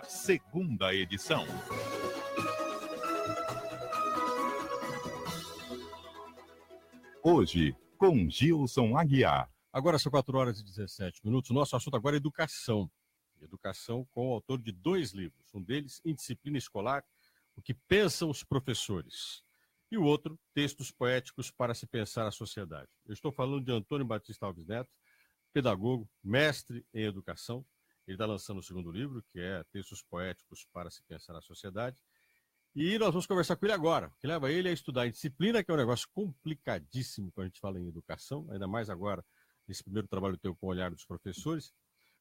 segunda edição. Hoje, com Gilson Aguiar. Agora são 4h17. Nosso assunto agora é educação. Educação com o autor de 2 livros. Um deles, Indisciplina Escolar, O que Pensam os Professores. E o outro, Textos Poéticos para se Pensar a Sociedade. Eu estou falando de Antônio Batista Alves Neto, pedagogo, mestre em educação. Ele está lançando o 2º livro, que é Textos Poéticos para se Pensar a Sociedade. E nós vamos conversar com ele agora, que leva ele a estudar a disciplina, que é um negócio complicadíssimo quando a gente fala em educação, ainda mais agora, nesse primeiro trabalho teu com o olhar dos professores.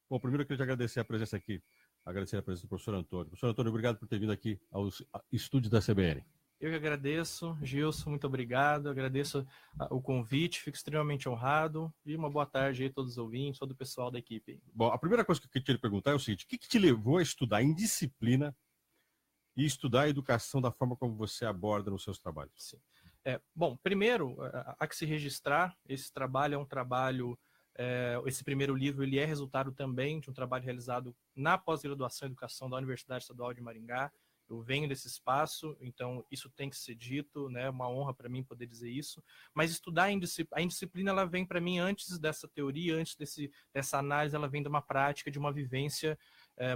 Bom, primeiro eu queria te agradecer a presença aqui, agradecer a presença do professor Antônio. Professor Antônio, obrigado por ter vindo aqui aos estúdios da CBN. Eu que agradeço, Gilson, muito obrigado, agradeço o convite, fico extremamente honrado, e uma boa tarde aí a todos os ouvintes, todo o pessoal da equipe. Bom, a primeira coisa que eu queria te perguntar é o seguinte, o que te levou a estudar indisciplina e estudar a educação da forma como você aborda nos seus trabalhos? Sim. Bom, primeiro, há que se registrar, esse trabalho é um trabalho, esse primeiro livro ele é resultado também de um trabalho realizado na pós-graduação em educação da Universidade Estadual de Maringá. Eu venho desse espaço, então isso tem que ser dito, né? É uma honra para mim poder dizer isso. Mas estudar a indisciplina, ela vem para mim antes dessa teoria, antes dessa análise, ela vem de uma prática, de uma vivência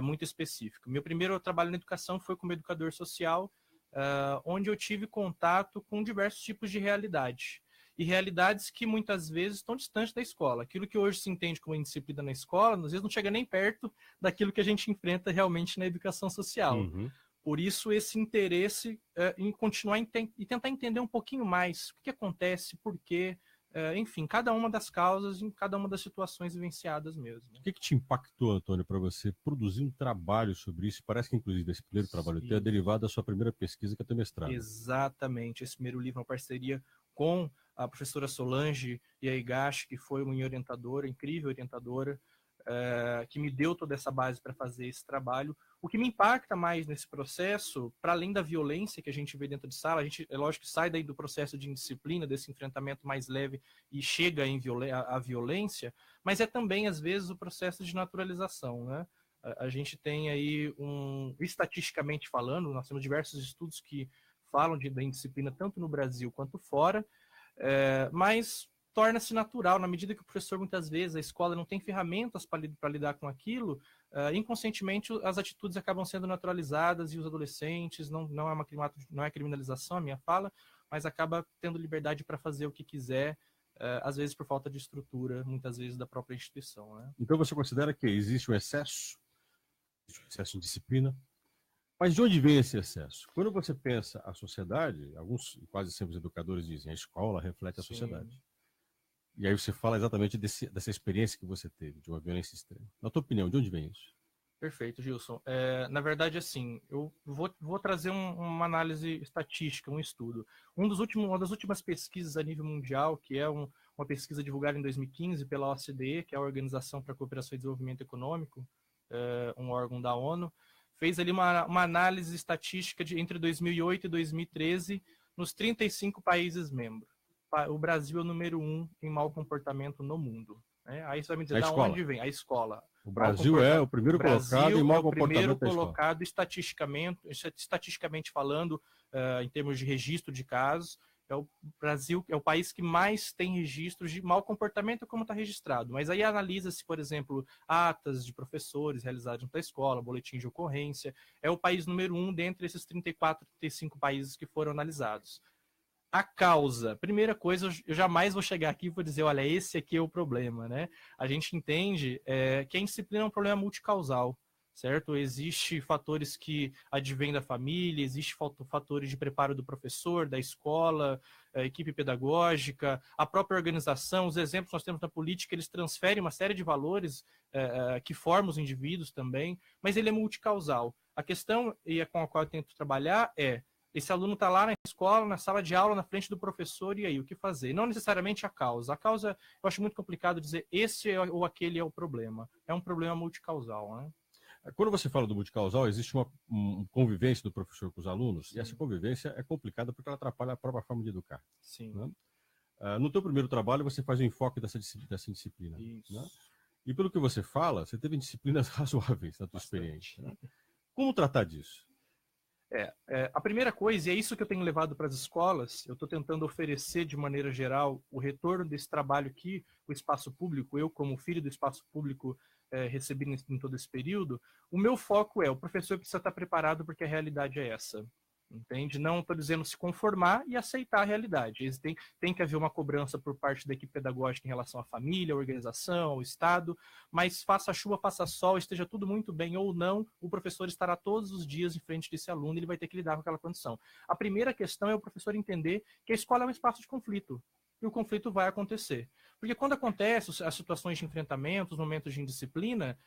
muito específica. Meu primeiro trabalho na educação foi como educador social, onde eu tive contato com diversos tipos de realidade. E realidades que muitas vezes estão distantes da escola. Aquilo que hoje se entende como indisciplina na escola, às vezes não chega nem perto daquilo que a gente enfrenta realmente na educação social. Uhum. Por isso, esse interesse em continuar e tentar entender um pouquinho mais o que acontece, por quê, enfim, cada uma das causas, em cada uma das situações vivenciadas mesmo. O que te impactou, Antônio, para você produzir um trabalho sobre isso? Parece que, inclusive, esse primeiro trabalho teu é derivado da sua primeira pesquisa, que é teu mestrado. Exatamente. Esse primeiro livro é uma parceria com a professora Solange Yaigashi, que foi uma orientadora, incrível orientadora, que me deu toda essa base para fazer esse trabalho. O que me impacta mais nesse processo, para além da violência que a gente vê dentro de sala, a gente, é lógico que sai daí do processo de indisciplina, desse enfrentamento mais leve e chega à violência, mas é também, às vezes, o processo de naturalização, né? A gente tem aí, estatisticamente falando, nós temos diversos estudos que falam da indisciplina tanto no Brasil quanto fora, mas torna-se natural, na medida que o professor, muitas vezes, a escola não tem ferramentas para lidar com aquilo, inconscientemente as atitudes acabam sendo naturalizadas e os adolescentes, não é criminalização a minha fala, mas acaba tendo liberdade para fazer o que quiser, às vezes por falta de estrutura, muitas vezes da própria instituição. Né? Então você considera que existe um excesso de disciplina? Mas de onde vem esse excesso? Quando você pensa a sociedade, alguns, quase sempre os educadores dizem, a escola reflete a sociedade. E aí você fala exatamente dessa experiência que você teve, de uma violência extrema. Na tua opinião, de onde vem isso? Perfeito, Gilson. Na verdade, assim, eu vou trazer uma análise estatística, um estudo. Uma das últimas pesquisas a nível mundial, que é uma pesquisa divulgada em 2015 pela OCDE, que é a Organização para a Cooperação e Desenvolvimento Econômico, um órgão da ONU, fez ali uma análise estatística entre 2008 e 2013 nos 35 países membros. O Brasil é o número 1 em mau comportamento no mundo. Aí você vai me dizer, onde vem? A escola. O Brasil é o primeiro colocado em mau comportamento. O primeiro colocado estatisticamente falando, em termos de registro de casos. O Brasil é o país que mais tem registros de mau comportamento, como está registrado. Mas aí analisa-se, por exemplo, atas de professores realizadas na escola, boletim de ocorrência. É o país número 1 dentre esses 34, 35 países que foram analisados. A causa, primeira coisa, eu jamais vou chegar aqui e vou dizer, olha, esse aqui é o problema, né? A gente entende que a indisciplina é um problema multicausal, certo? Existem fatores que advêm da família, existem fatores de preparo do professor, da escola, equipe pedagógica, a própria organização, os exemplos que nós temos na política, eles transferem uma série de valores que formam os indivíduos também, mas ele é multicausal. A questão, e com a qual eu tento trabalhar, esse aluno está lá na escola, na sala de aula, na frente do professor, e aí, o que fazer? Não necessariamente a causa. A causa, eu acho muito complicado dizer esse ou aquele é o problema. É um problema multicausal, né? Quando você fala do multicausal, existe uma convivência do professor com os alunos, e essa convivência é complicada porque ela atrapalha a própria forma de educar. Sim. Né? No teu primeiro trabalho, você faz o enfoque dessa disciplina. Isso. Né? E pelo que você fala, você teve disciplinas razoáveis na tua experiência. Né? Como tratar disso? A primeira coisa, e é isso que eu tenho levado para as escolas, eu estou tentando oferecer de maneira geral o retorno desse trabalho que o espaço público, eu como filho do espaço público recebi em todo esse período. O meu foco o professor precisa estar preparado porque a realidade é essa. Entende? Não estou dizendo se conformar e aceitar a realidade. Tem que haver uma cobrança por parte da equipe pedagógica em relação à família, à organização, ao Estado, mas faça chuva, faça sol, esteja tudo muito bem ou não, o professor estará todos os dias em frente desse aluno e ele vai ter que lidar com aquela condição. A primeira questão é o professor entender que a escola é um espaço de conflito. E o conflito vai acontecer. Porque quando acontecem as situações de enfrentamento, os momentos de indisciplina,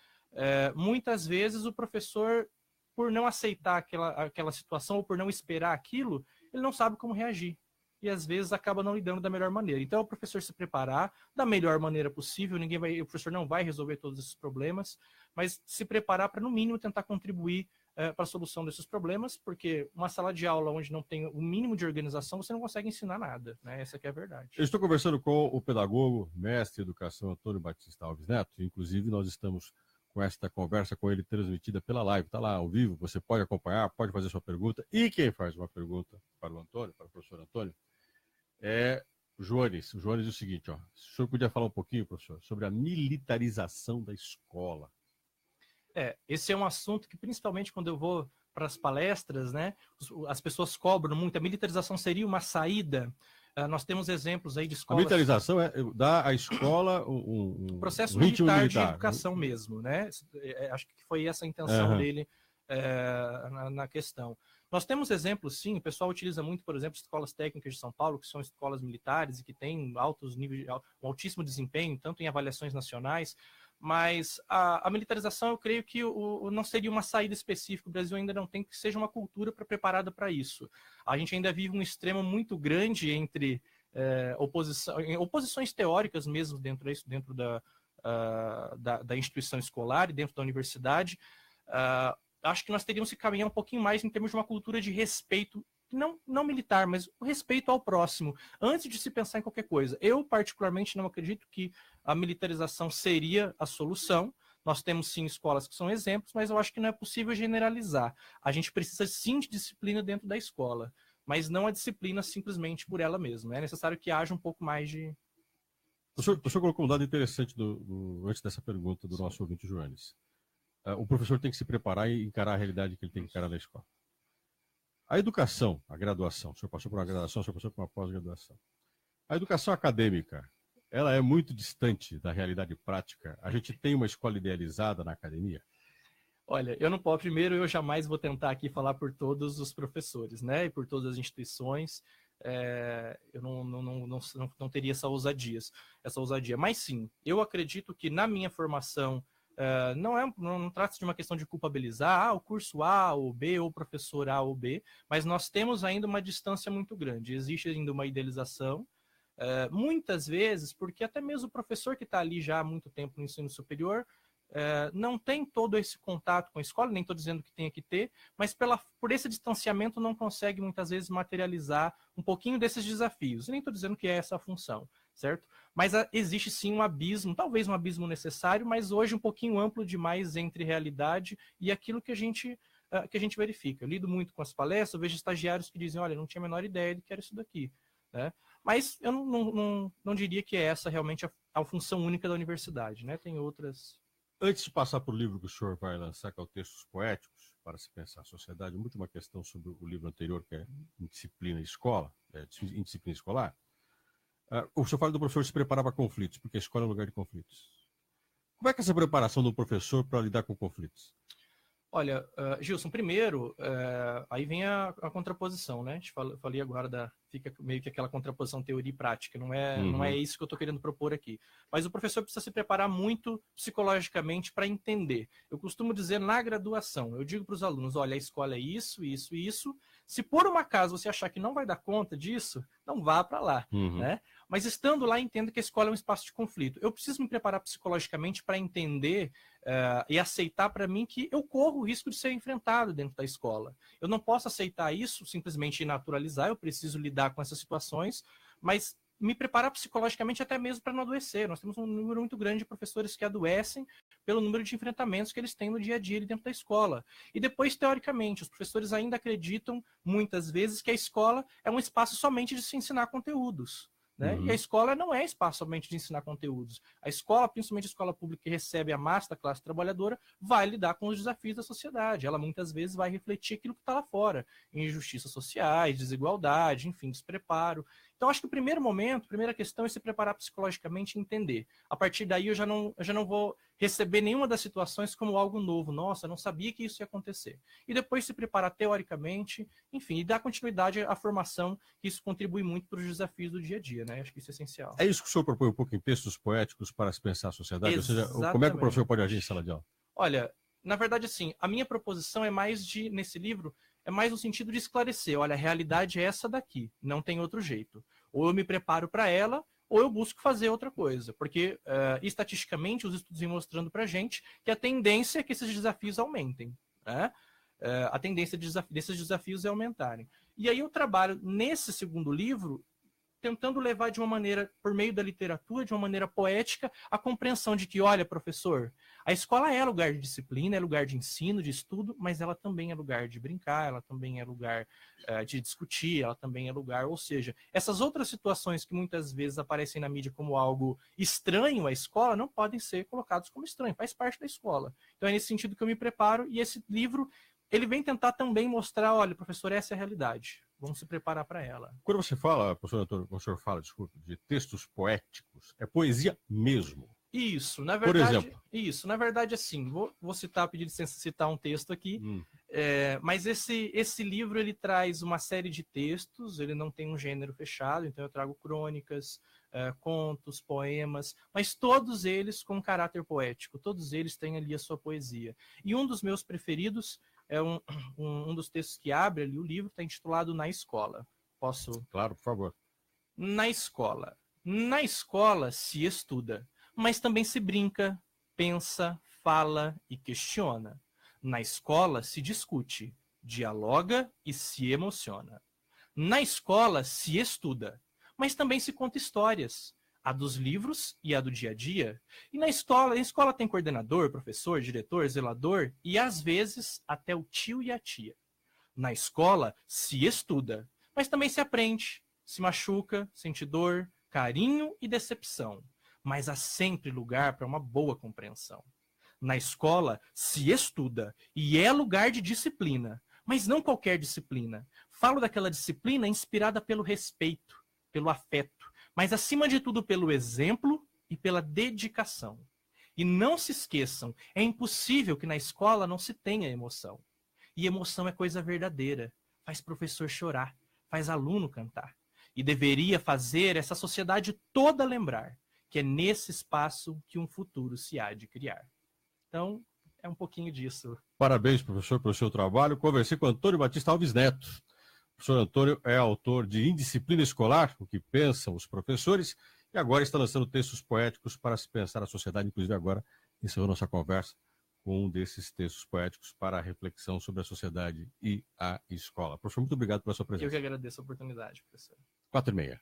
muitas vezes o professor, por não aceitar aquela situação ou por não esperar aquilo, ele não sabe como reagir. E às vezes acaba não lidando da melhor maneira. Então é o professor se preparar da melhor maneira possível. O professor não vai resolver todos esses problemas, mas se preparar para, no mínimo, tentar contribuir para a solução desses problemas, porque uma sala de aula onde não tem o mínimo de organização, você não consegue ensinar nada. Né? Essa que é a verdade. Eu estou conversando com o pedagogo, mestre em educação, Antônio Batista Alves Neto. Inclusive, nós estamos com esta conversa com ele transmitida pela live. Está lá ao vivo, você pode acompanhar, pode fazer sua pergunta. E quem faz uma pergunta para o Antônio, para o professor Antônio, é o Joanes. O Joanes diz o seguinte, ó, o senhor podia falar um pouquinho, professor, sobre a militarização da escola? Esse é um assunto que, principalmente quando eu vou para as palestras, né, as pessoas cobram muito. A militarização seria uma saída? Nós temos exemplos aí de escolas... A militarização é dar à escola um processo ritmo militar militar de educação mesmo, né? Acho que foi essa a intenção dele na questão. Nós temos exemplos, sim, o pessoal utiliza muito, por exemplo, escolas técnicas de São Paulo, que são escolas militares e que têm altos níveis, um altíssimo desempenho, tanto em avaliações nacionais, mas a militarização, eu creio que não seria uma saída específica. O Brasil ainda não tem que seja uma cultura preparada para isso. A gente ainda vive um extremo muito grande entre oposições teóricas mesmo dentro da instituição escolar e dentro da universidade. Acho que nós teríamos que caminhar um pouquinho mais em termos de uma cultura de respeito, não militar, mas o respeito ao próximo, antes de se pensar em qualquer coisa. Eu, particularmente, não acredito que a militarização seria a solução. Nós temos, sim, escolas que são exemplos, mas eu acho que não é possível generalizar. A gente precisa, sim, de disciplina dentro da escola, mas não a disciplina simplesmente por ela mesma. É necessário que haja um pouco mais de... O senhor colocou um dado interessante antes dessa pergunta do nosso ouvinte, Joanes. O professor tem que se preparar e encarar a realidade que ele tem que encarar na escola. A educação, a graduação, o senhor passou por uma graduação, o senhor passou por uma pós-graduação. A educação acadêmica, ela é muito distante da realidade prática. A gente tem uma escola idealizada na academia? Olha, eu jamais vou tentar aqui falar por todos os professores, né, e por todas as instituições. Eu não teria essa ousadia. Mas sim, eu acredito que na minha formação, não trata-se de uma questão de culpabilizar o curso A ou B, ou o professor A ou B, mas nós temos ainda uma distância muito grande. Existe ainda uma idealização, muitas vezes, porque até mesmo o professor que está ali já há muito tempo no ensino superior não tem todo esse contato com a escola, nem estou dizendo que tenha que ter, mas por esse distanciamento não consegue muitas vezes materializar um pouquinho desses desafios. Nem estou dizendo que é essa a função, certo? Mas existe sim um abismo, talvez um abismo necessário, mas hoje um pouquinho amplo demais entre realidade e aquilo que a gente verifica. Eu lido muito com as palestras, eu vejo estagiários que dizem, olha, não tinha a menor ideia de que era isso daqui, né? Mas eu não diria que é essa realmente a função única da universidade, né? Tem outras... Antes de passar para o livro que o senhor vai lançar, que é o Textos Poéticos, para se pensar a sociedade, uma última questão sobre o livro anterior, que é Indisciplina escolar. O senhor fala do professor se preparar para conflitos, porque a escola é um lugar de conflitos. Como é que é essa preparação do professor para lidar com conflitos? Olha, Gilson, primeiro, aí vem a contraposição, né? Falei agora fica meio que aquela contraposição teoria e prática, não é isso que eu estou querendo propor aqui. Mas o professor precisa se preparar muito psicologicamente para entender. Eu costumo dizer na graduação, eu digo para os alunos, olha, a escola é isso, isso e isso. Se por um acaso você achar que não vai dar conta disso, não vá para lá, né? Mas estando lá, entenda que a escola é um espaço de conflito. Eu preciso me preparar psicologicamente para entender e aceitar para mim que eu corro o risco de ser enfrentado dentro da escola. Eu não posso aceitar isso, simplesmente naturalizar, eu preciso lidar com essas situações, mas me preparar psicologicamente até mesmo para não adoecer. Nós temos um número muito grande de professores que adoecem pelo número de enfrentamentos que eles têm no dia a dia ali dentro da escola. E depois, teoricamente, os professores ainda acreditam, muitas vezes, que a escola é um espaço somente de se ensinar conteúdos. Né? E a escola não é espaço somente de ensinar conteúdos. A escola, principalmente a escola pública que recebe a massa da classe trabalhadora, vai lidar com os desafios da sociedade. Ela muitas vezes vai refletir aquilo que está lá fora. Injustiças sociais, desigualdade, enfim, despreparo. Então, acho que o primeiro momento, a primeira questão é se preparar psicologicamente e entender. A partir daí, eu já não vou receber nenhuma das situações como algo novo. Nossa, eu não sabia que isso ia acontecer. E depois se preparar teoricamente, enfim, e dar continuidade à formação, que isso contribui muito para os desafios do dia a dia, né? Acho que isso é essencial. É isso que o senhor propõe um pouco em textos poéticos para se pensar a sociedade? Exatamente. Ou seja, como é que o professor pode agir em sala de aula? Olha, na verdade, assim, a minha proposição é mais nesse livro, é mais no sentido de esclarecer, olha, a realidade é essa daqui, não tem outro jeito. Ou eu me preparo para ela, ou eu busco fazer outra coisa. Porque, estatisticamente, os estudos vêm mostrando para a gente que a tendência é que esses desafios aumentem. Né? A tendência desses desafios é aumentarem. E aí eu trabalho, nesse segundo livro, tentando levar de uma maneira, por meio da literatura, de uma maneira poética, a compreensão de que, olha, professor, a escola é lugar de disciplina, é lugar de ensino, de estudo, mas ela também é lugar de brincar, ela também é lugar de discutir, ela também é lugar, ou seja, essas outras situações que muitas vezes aparecem na mídia como algo estranho à escola, não podem ser colocados como estranho, faz parte da escola. Então é nesse sentido que eu me preparo, e esse livro, ele vem tentar também mostrar, olha, professor, essa é a realidade. Vamos se preparar para ela. Quando você fala, professor Antônio, quando o senhor fala, desculpe, de textos poéticos, é poesia mesmo? Isso, na verdade. Por exemplo? Isso, na verdade, assim, vou citar, pedir licença citar um texto aqui, mas esse livro, ele traz uma série de textos, ele não tem um gênero fechado, então eu trago crônicas, contos, poemas, mas todos eles com caráter poético, todos eles têm ali a sua poesia. E um dos meus preferidos é um dos textos que abre ali o livro, está intitulado Na Escola. Posso? Claro, por favor. Na escola. Na escola se estuda, mas também se brinca, pensa, fala e questiona. Na escola se discute, dialoga e se emociona. Na escola se estuda, mas também se conta histórias, a dos livros e a do dia a dia. E na escola tem coordenador, professor, diretor, zelador e, às vezes, até o tio e a tia. Na escola se estuda, mas também se aprende, se machuca, sente dor, carinho e decepção. Mas há sempre lugar para uma boa compreensão. Na escola se estuda e é lugar de disciplina, mas não qualquer disciplina. Falo daquela disciplina inspirada pelo respeito, pelo afeto, mas acima de tudo pelo exemplo e pela dedicação. E não se esqueçam, é impossível que na escola não se tenha emoção. E emoção é coisa verdadeira, faz professor chorar, faz aluno cantar. E deveria fazer essa sociedade toda lembrar que é nesse espaço que um futuro se há de criar. Então, é um pouquinho disso. Parabéns, professor, pelo seu trabalho. Conversei com Antônio Batista Alves Neto. O professor Antônio é autor de Indisciplina Escolar, o que pensam os professores, e agora está lançando textos poéticos para se pensar a sociedade. Inclusive agora encerrou nossa conversa com um desses textos poéticos para a reflexão sobre a sociedade e a escola. Professor, muito obrigado pela sua presença. Eu que agradeço a oportunidade, professor. 4h30.